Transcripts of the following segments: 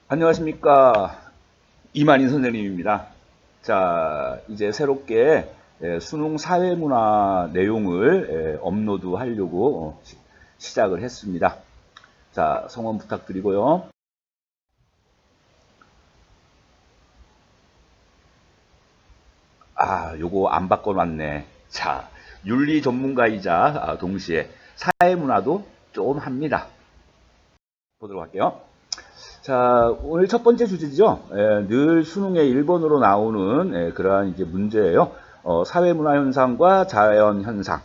안녕하십니까. 이만희 선생님입니다. 자, 이제 새롭게 수능 사회문화 내용을 업로드 하려고 시작을 했습니다. 자, 성원 부탁드리고요. 요거 안 바꿔놨네. 자, 윤리 전문가이자 동시에 사회문화도 좀 합니다. 보도록 할게요. 자, 오늘 첫 번째 주제죠. 늘 수능에 1번으로 나오는 그러한 이제 문제예요. 사회문화 현상과 자연 현상.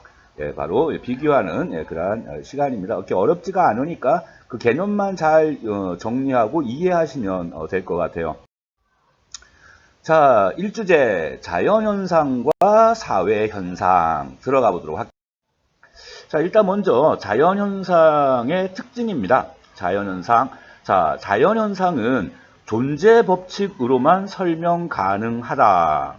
바로 비교하는 그러한 시간입니다. 그렇게 어렵지가 않으니까 그 개념만 잘 정리하고 이해하시면 될 것 같아요. 자, 1주제 자연 현상과 사회 현상 들어가 보도록 할게요. 자, 일단 먼저 자연 현상의 특징입니다. 자연 현상. 자, 자연현상은 존재 법칙으로만 설명 가능하다라는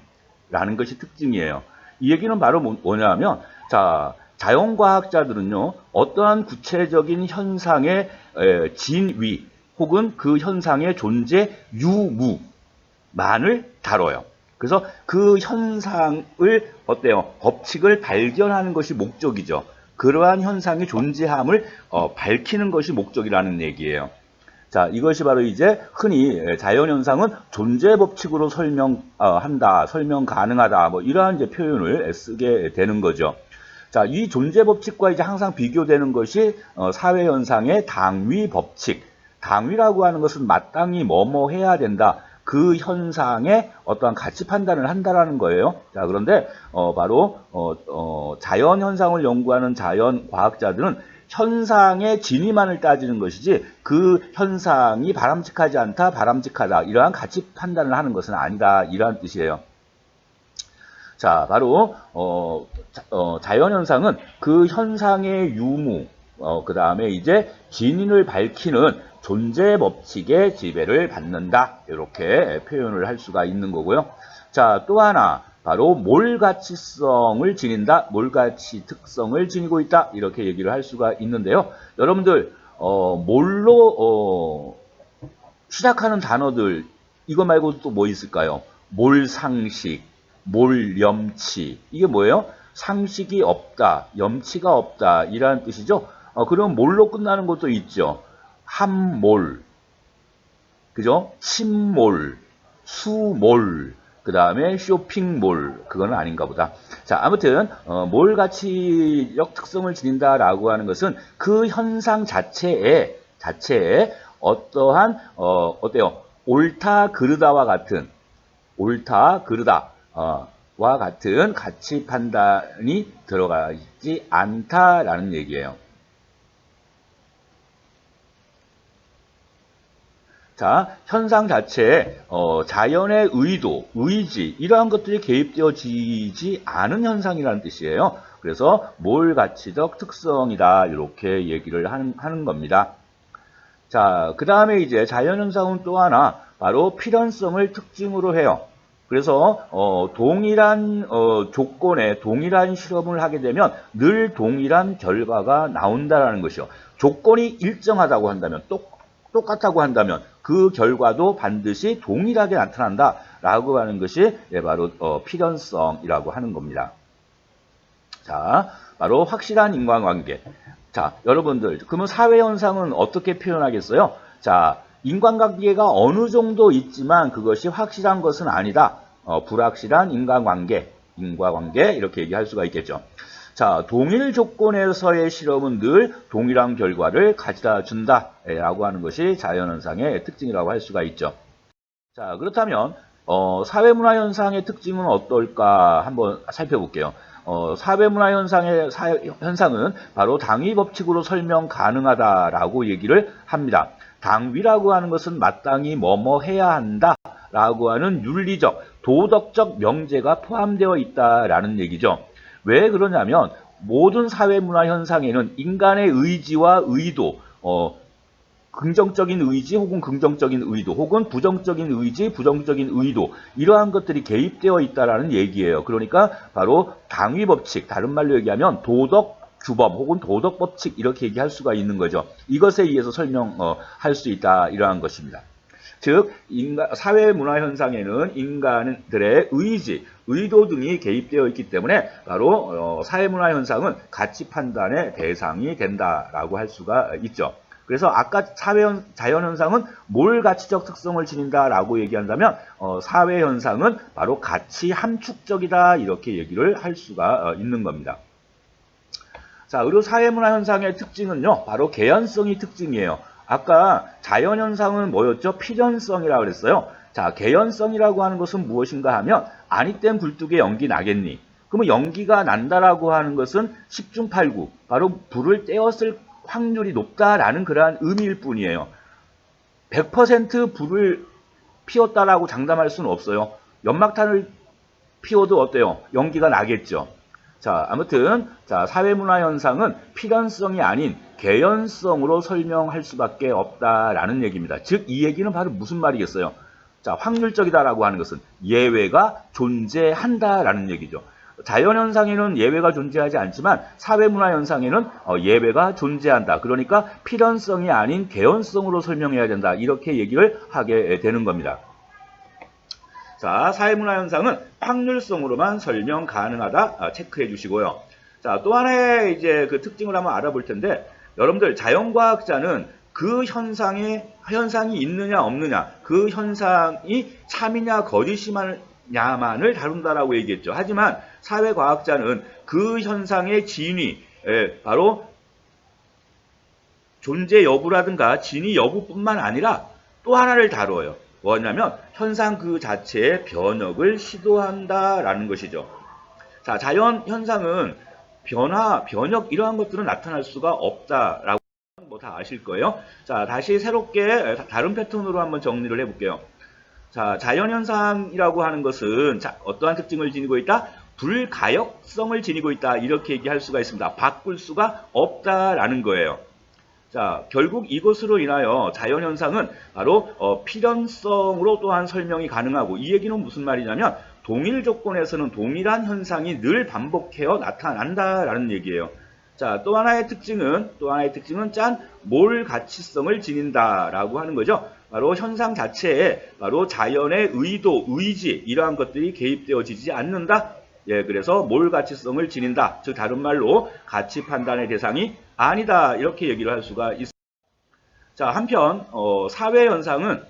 것이 특징이에요. 이 얘기는 바로 뭐냐면, 자, 자연과학자들은요, 어떠한 구체적인 현상의 진위 혹은 그 현상의 존재 유무만을 다뤄요. 그래서 그 현상을 어때요? 법칙을 발견하는 것이 목적이죠. 그러한 현상의 존재함을 밝히는 것이 목적이라는 얘기예요. 자, 이것이 바로 이제 흔히 자연현상은 존재 법칙으로 설명한다, 설명 가능하다, 뭐 이러한 이제 표현을 쓰게 되는 거죠. 자, 이 존재 법칙과 이제 항상 비교되는 것이 사회현상의 당위 법칙. 당위라고 하는 것은 마땅히 뭐뭐 해야 된다. 그 현상에 어떠한 가치 판단을 한다라는 거예요. 자, 그런데 바로 자연현상을 연구하는 자연과학자들은 현상의 진위만을 따지는 것이지 그 현상이 바람직하지 않다, 바람직하다 이러한 가치 판단을 하는 것은 아니다 이러한 뜻이에요. 자, 바로 자연현상은 그 현상의 유무, 그 다음에 이제 진위를 밝히는 존재 법칙의 지배를 받는다 이렇게 표현을 할 수가 있는 거고요. 자, 또 하나 바로 몰가치성을 지닌다, 몰가치 특성을 지니고 있다 이렇게 얘기를 할 수가 있는데요. 여러분들 몰로 시작하는 단어들 이거 말고 또 뭐 있을까요? 몰상식, 몰염치 이게 뭐예요? 상식이 없다, 염치가 없다 이라는 뜻이죠. 그럼 몰로 끝나는 것도 있죠. 함몰, 그죠? 침몰, 수몰, 그 다음에 쇼핑몰, 그거는 아닌가 보다. 자, 아무튼 몰 가치적 특성을 지닌다라고 하는 것은 그 현상 자체에 어떠한 어때요? 옳다 그르다와 같은 옳다 그르다 와 같은 가치 판단이 들어가 있지 않다라는 얘기예요. 자, 현상 자체에 자연의 의도, 의지 이러한 것들이 개입되어지지 않은 현상이라는 뜻이에요. 그래서 몰가치적 특성이다 이렇게 얘기를 하는 겁니다. 자, 그 다음에 이제 자연현상은 또 하나 바로 필연성을 특징으로 해요. 그래서 동일한 조건에 동일한 실험을 하게 되면 늘 동일한 결과가 나온다라는 것이요. 조건이 일정하다고 한다면 똑같다고 한다면 그 결과도 반드시 동일하게 나타난다라고 하는 것이 바로 필연성이라고 하는 겁니다. 자, 바로 확실한 인과관계. 자, 여러분들, 그러면 사회현상은 어떻게 표현하겠어요? 자, 인간관계가 어느 정도 있지만 그것이 확실한 것은 아니다. 불확실한 인과관계 이렇게 얘기할 수가 있겠죠. 자, 동일 조건에서의 실험은 늘 동일한 결과를 가져다 준다라고 하는 것이 자연현상의 특징이라고 할 수가 있죠. 자, 그렇다면 사회문화 현상의 특징은 어떨까 한번 살펴볼게요. 사회문화 현상은 바로 당위 법칙으로 설명 가능하다라고 얘기를 합니다. 당위라고 하는 것은 마땅히 뭐뭐 해야 한다라고 하는 윤리적, 도덕적 명제가 포함되어 있다라는 얘기죠. 왜 그러냐면 모든 사회문화 현상에는 인간의 의지와 의도, 긍정적인 의지 혹은 긍정적인 의도 혹은 부정적인 의지, 부정적인 의도 이러한 것들이 개입되어 있다라는 얘기예요. 그러니까 바로 당위 법칙, 다른 말로 얘기하면 도덕 규범 혹은 도덕 법칙 이렇게 얘기할 수가 있는 거죠. 이것에 의해서 설명할 수 있다 이러한 것입니다. 즉 사회 문화 현상에는 인간들의 의지, 의도 등이 개입되어 있기 때문에 바로 사회 문화 현상은 가치 판단의 대상이 된다라고 할 수가 있죠. 그래서 아까 자연현상은 뭘 가치적 특성을 지닌다라고 얘기한다면 사회현상은 바로 가치 함축적이다 이렇게 얘기를 할 수가 있는 겁니다. 자, 그리고 사회문화현상의 특징은요, 바로 개연성이 특징이에요. 아까 자연현상은 뭐였죠? 필연성이라고 그랬어요. 자, 개연성이라고 하는 것은 무엇인가 하면 아니땐 굴뚝에 연기 나겠니? 그러면 연기가 난다라고 하는 것은 10중 8구, 바로 불을 떼었을 확률이 높다라는 그러한 의미일 뿐이에요. 100% 불을 피웠다라고 장담할 수는 없어요. 연막탄을 피워도 어때요? 연기가 나겠죠. 자, 아무튼 사회문화 현상은 필연성이 아닌 개연성으로 설명할 수밖에 없다라는 얘기입니다. 즉, 이 얘기는 바로 무슨 말이겠어요? 자, 확률적이다라고 하는 것은 예외가 존재한다라는 얘기죠. 자연현상에는 예외가 존재하지 않지만 사회문화현상에는 예외가 존재한다. 그러니까 필연성이 아닌 개연성으로 설명해야 된다. 이렇게 얘기를 하게 되는 겁니다. 자, 사회문화현상은 확률성으로만 설명 가능하다. 체크해 주시고요. 자, 또 하나의 이제 그 특징을 한번 알아볼 텐데, 여러분들 자연과학자는 그 현상이 있느냐 없느냐, 그 현상이 참이냐 거짓이냐만을 다룬다라고 얘기했죠. 하지만 사회과학자는 그 현상의 진위, 바로 존재 여부라든가 진위 여부뿐만 아니라 또 하나를 다뤄요. 뭐냐면 현상 그 자체의 변혁을 시도한다라는 것이죠. 자, 자연 현상은 변화, 변혁 이러한 것들은 나타날 수가 없다라고 뭐 다 아실 거예요. 자, 다시 새롭게 다른 패턴으로 한번 정리를 해볼게요. 자, 자연현상이라고 하는 것은 어떠한 특징을 지니고 있다? 불가역성을 지니고 있다. 이렇게 얘기할 수가 있습니다. 바꿀 수가 없다라는 거예요. 자, 결국 이것으로 인하여 자연현상은 바로 필연성으로 또한 설명이 가능하고, 이 얘기는 무슨 말이냐면 동일 조건에서는 동일한 현상이 늘 반복해서 나타난다라는 얘기예요. 자, 또 하나의 특징은 몰 가치성을 지닌다라고 하는 거죠. 바로 현상 자체에 바로 자연의 의도, 의지 이러한 것들이 개입되어지지 않는다. 예, 그래서 몰 가치성을 지닌다. 즉 다른 말로 가치 판단의 대상이 아니다. 이렇게 얘기를 할 수가 있습니다. 자, 한편 사회현상은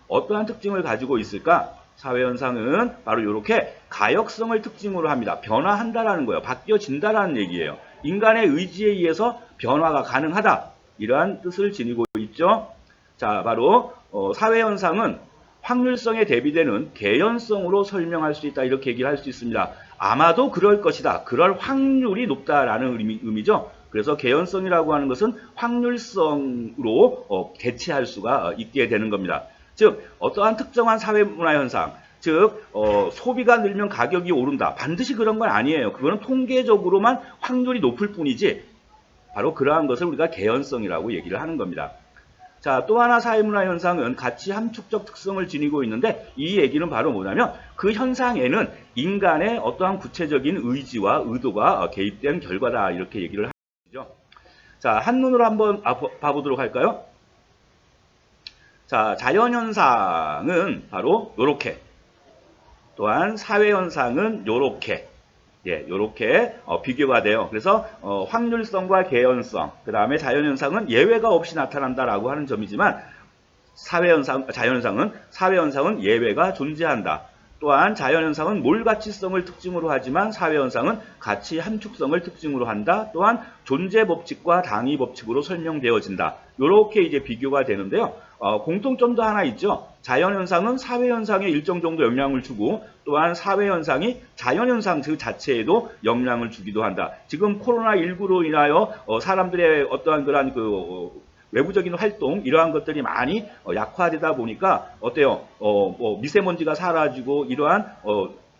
어떠한 특징을 가지고 있을까? 사회현상은 바로 이렇게 가역성을 특징으로 합니다. 변화한다라는 거예요. 바뀌어진다라는 얘기예요. 인간의 의지에 의해서 변화가 가능하다. 이러한 뜻을 지니고 있죠. 자, 바로 사회현상은 확률성에 대비되는 개연성으로 설명할 수 있다. 이렇게 얘기를 할 수 있습니다. 아마도 그럴 것이다. 그럴 확률이 높다라는 의미죠. 그래서 개연성이라고 하는 것은 확률성으로 대체할 수가 있게 되는 겁니다. 즉 어떠한 특정한 사회문화현상, 즉 소비가 늘면 가격이 오른다. 반드시 그런 건 아니에요. 그거는 통계적으로만 확률이 높을 뿐이지 바로 그러한 것을 우리가 개연성이라고 얘기를 하는 겁니다. 자, 또 하나 사회문화현상은 가치 함축적 특성을 지니고 있는데, 이 얘기는 바로 뭐냐면 그 현상에는 인간의 어떠한 구체적인 의지와 의도가 개입된 결과다. 이렇게 얘기를 하는 거죠. 자, 한눈으로 한번 봐보도록 할까요? 자, 자연현상은 바로 요렇게, 또한 사회현상은 요렇게, 예, 요렇게 비교가 돼요. 그래서 확률성과 개연성, 그 다음에 자연현상은 예외가 없이 나타난다라고 하는 점이지만 사회현상은 예외가 존재한다. 또한 자연현상은 몰가치성을 특징으로 하지만 사회현상은 가치 함축성을 특징으로 한다. 또한 존재법칙과 당위법칙으로 설명되어진다. 이렇게 이제 비교가 되는데요. 공통점도 하나 있죠. 자연현상은 사회현상에 일정 정도 영향을 주고, 또한 사회현상이 자연현상 그 자체에도 영향을 주기도 한다. 지금 코로나19로 인하여 사람들의 어떠한 그러한 외부적인 활동 이러한 것들이 많이 약화되다 보니까 어때요? 미세먼지가 사라지고 이러한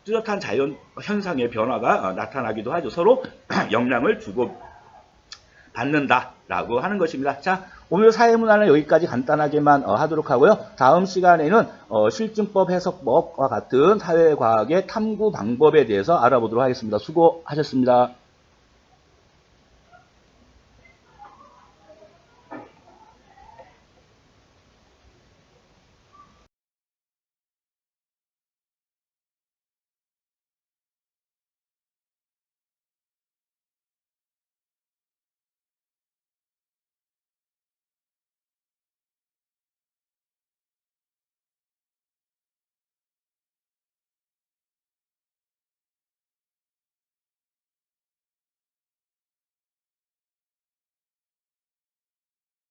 뚜렷한 자연 현상의 변화가 나타나기도 하죠. 서로 영향을 주고 받는다라고 하는 것입니다. 자, 오늘 사회문화는 여기까지 간단하게만 하도록 하고요. 다음 시간에는 실증법, 해석법과 같은 사회과학의 탐구 방법에 대해서 알아보도록 하겠습니다. 수고하셨습니다.